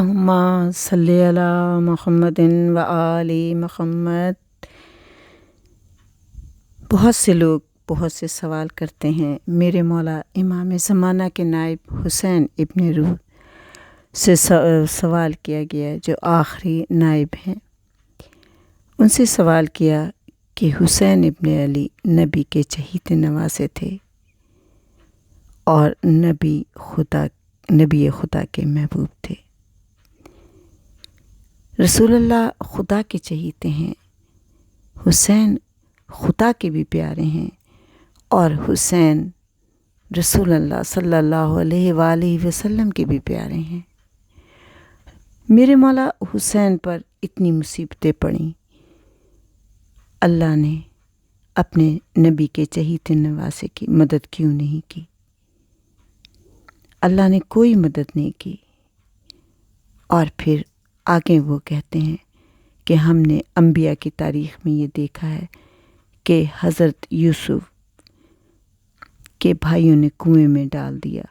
اللہم صلی علی محمد و آل محمد۔ بہت سے لوگ بہت سے سوال کرتے ہیں، میرے مولا امام زمانہ کے نائب حسین ابن روح سے سوال کیا گیا جو آخری نائب ہیں۔ ان سے سوال کیا کہ حسین ابن علی نبی کے چہیتے نواسے تھے اور نبی خدا کے محبوب تھے۔ رسول اللہ خدا کے چہیتے ہیں، حسین خدا کے بھی پیارے ہیں، اور حسین رسول اللہ صلی اللہ علیہ وآلہ وسلم کے بھی پیارے ہیں۔ میرے مولا حسین پر اتنی مصیبتیں پڑیں، اللہ نے اپنے نبی کے چہیتے نواسے کی مدد کیوں نہیں کی؟ اللہ نے کوئی مدد نہیں کی۔ اور پھر آگے وہ کہتے ہیں کہ ہم نے انبیاء کی تاریخ میں یہ دیکھا ہے کہ حضرت یوسف کے بھائیوں نے کنویں میں ڈال دیا،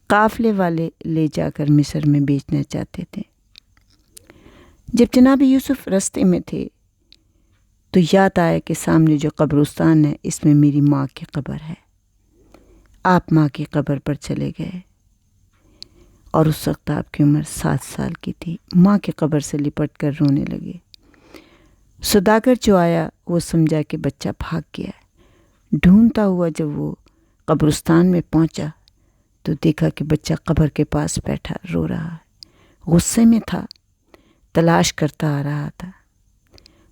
قافلے والے لے جا کر مصر میں بیچنا چاہتے تھے۔ جب جناب یوسف رستے میں تھے تو یاد آیا کہ سامنے جو قبرستان ہے اس میں میری ماں کی قبر ہے۔ آپ ماں کی قبر پر چلے گئے اور اس وقت آپ کی عمر 7 سال کی تھی۔ ماں کی قبر سے لپٹ کر رونے لگے۔ سوداگر جو آیا وہ سمجھا کہ بچہ بھاگ گیا ہے۔ ڈھونڈتا ہوا جب وہ قبرستان میں پہنچا تو دیکھا کہ بچہ قبر کے پاس بیٹھا رو رہا ہے، غصے میں تھا، تلاش کرتا آ رہا تھا،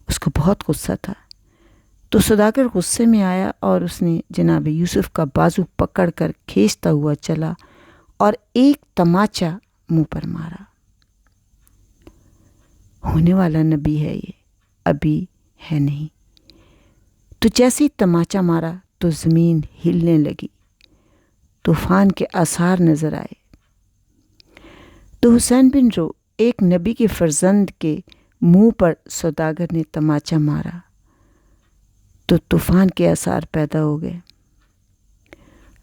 اس کو بہت غصہ تھا۔ تو سوداگر غصے میں آیا اور اس نے جناب یوسف کا بازو پکڑ کر کھینچتا ہوا چلا اور ایک تماچا منہ پر مارا۔ ہونے والا نبی ہے یہ، ابھی ہے نہیں۔ تو جیسے ہی تماچا مارا تو زمین ہلنے لگی، طوفان کے آثار نظر آئے۔ تو حسین بن رو، ایک نبی کے فرزند کے منہ پر سوداگر نے تماچا مارا تو طوفان کے آثار پیدا ہو گئے۔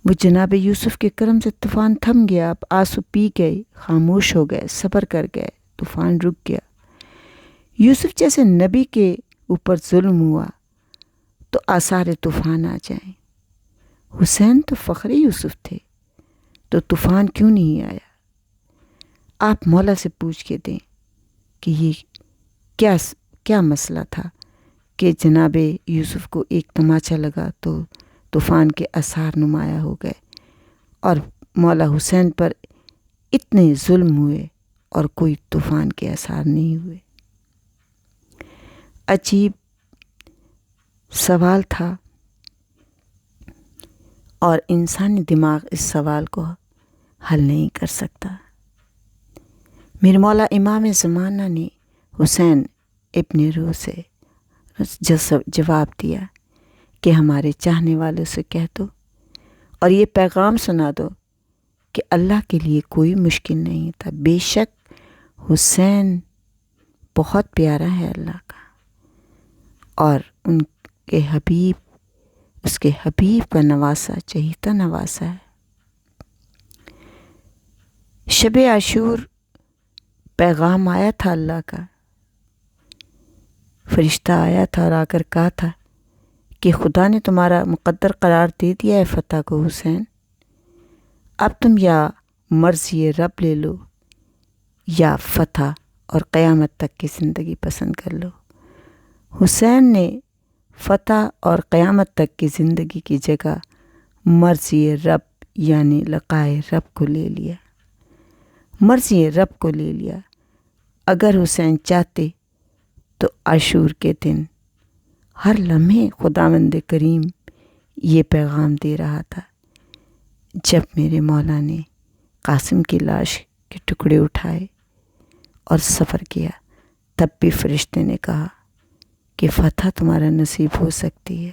وہ جناب یوسف کے کرم سے طوفان تھم گیا، آپ آنسو پی گئے، خاموش ہو گئے، صبر کر گئے، طوفان رک گیا۔ یوسف جیسے نبی کے اوپر ظلم ہوا تو آثار طوفان آ جائیں۔ حسین تو فخر یوسف تھے تو طوفان کیوں نہیں آیا؟ آپ مولا سے پوچھ کے دیں کہ یہ کیا مسئلہ تھا کہ جناب یوسف کو ایک تماچا لگا تو طوفان کے آثار نمایاں ہو گئے اور مولا حسین پر اتنے ظلم ہوئے اور کوئی طوفان کے آثار نہیں ہوئے۔ عجیب سوال تھا اور انسانی دماغ اس سوال کو حل نہیں کر سکتا۔ میرے مولا امام زمانہ نے حسین ابن روح سے جواب دیا کہ ہمارے چاہنے والوں سے کہہ دو اور یہ پیغام سنا دو کہ اللہ کے لیے کوئی مشکل نہیں تھا۔ بے شک حسین بہت پیارا ہے اللہ کا، اور ان کے حبیب، اس کے حبیب کا نواسا، چہیتا نواسا ہے۔ شب عاشور پیغام آیا تھا اللہ کا، فرشتہ آیا تھا اور آ کر کہا تھا کہ خدا نے تمہارا مقدر قرار دے دیا ہے فتح کو حسین، اب تم یا مرضی رب لے لو یا فتح اور قیامت تک کی زندگی پسند کر لو۔ حسین نے فتح اور قیامت تک کی زندگی کی جگہ مرضی رب یعنی لقائے رب کو لے لیا، مرضی رب کو لے لیا۔ اگر حسین چاہتے تو عاشور کے دن ہر لمحے خداوند کریم یہ پیغام دے رہا تھا۔ جب میرے مولا نے قاسم کی لاش کے ٹکڑے اٹھائے اور سفر کیا، تب بھی فرشتے نے کہا کہ فتح تمہارا نصیب ہو سکتی ہے۔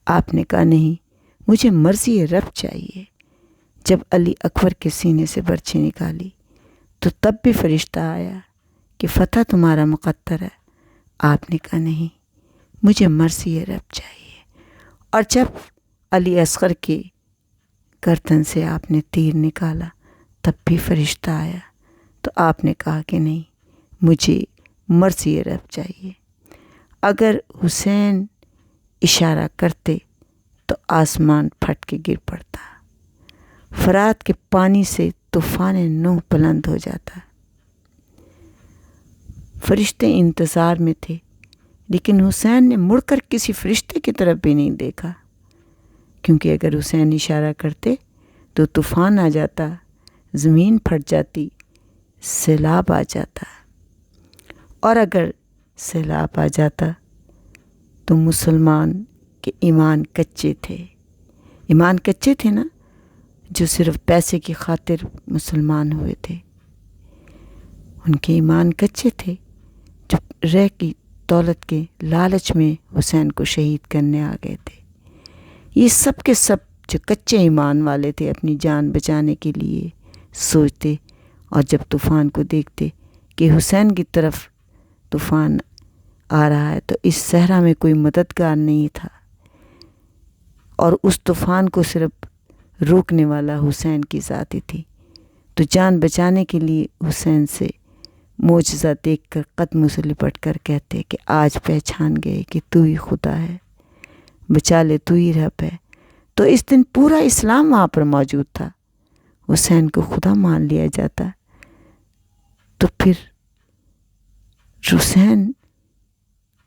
آپ نے کہا نہیں، مجھے مرضی رب چاہیے۔ جب علی اکبر کے سینے سے برچھی نکالی تو تب بھی فرشتہ آیا کہ فتح تمہارا مقدر ہے۔ آپ نے کہا نہیں، مجھے مرضی رب چاہیے۔ اور جب علی اصغر کے گردن سے آپ نے تیر نکالا تب بھی فرشتہ آیا تو آپ نے کہا کہ نہیں، مجھے مرضی رب چاہیے۔ اگر حسین اشارہ کرتے تو آسمان پھٹ کے گر پڑتا، فرات کے پانی سے طوفان نوح بلند ہو جاتا۔ فرشتے انتظار میں تھے، لیکن حسین نے مڑ کر کسی فرشتے کی طرف بھی نہیں دیکھا، کیونکہ اگر حسین اشارہ کرتے تو طوفان آ جاتا، زمین پھٹ جاتی، سیلاب آ جاتا، اور اگر سیلاب آ جاتا تو مسلمان کے ایمان کچے تھے۔ ایمان کچے تھے نا، جو صرف پیسے کی خاطر مسلمان ہوئے تھے، ان کے ایمان کچے تھے، جو رہ کی دولت کے لالچ میں حسین کو شہید کرنے آ گئے تھے۔ یہ سب کے سب جو کچے ایمان والے تھے اپنی جان بچانے کے لیے سوچتے، اور جب طوفان کو دیکھتے کہ حسین کی طرف طوفان آ رہا ہے تو اس صحرا میں کوئی مددگار نہیں تھا، اور اس طوفان کو صرف روکنے والا حسین کی ذات ہی تھی، تو جان بچانے کے لیے حسین سے معجزہ دیکھ کر قدموں سے لپٹ کر کہتے کہ آج پہچان گئے کہ تو ہی خدا ہے، بچا لے تو ہی رب ہے۔ تو اس دن پورا اسلام وہاں پر موجود تھا، حسین کو خدا مان لیا جاتا۔ تو پھر حسین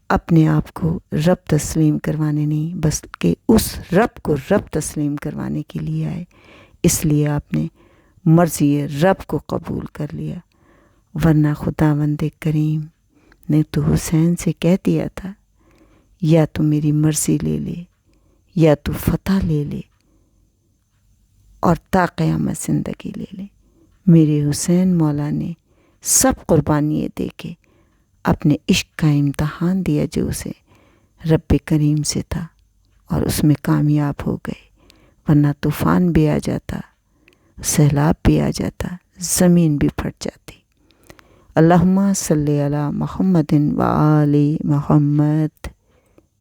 اپنے آپ کو رب تسلیم کروانے نہیں، بس کہ اس رب کو رب تسلیم کروانے کے لیے آئے، اس لیے آپ نے مرضی رب کو قبول کر لیا۔ ورنہ خداوند کریم نے تو حسین سے کہہ دیا تھا، یا تو میری مرضی لے لے یا تو فتح لے لے اور تا قیامت زندگی لے لے۔ میرے حسین مولا نے سب قربانیاں دے کے اپنے عشق کا امتحان دیا جو اسے رب کریم سے تھا، اور اس میں کامیاب ہو گئے۔ ورنہ طوفان بھی آ جاتا، سیلاب بھی آ جاتا، زمین بھی پھٹ جاتی۔ اللہم صلی علی محمد و آل محمد۔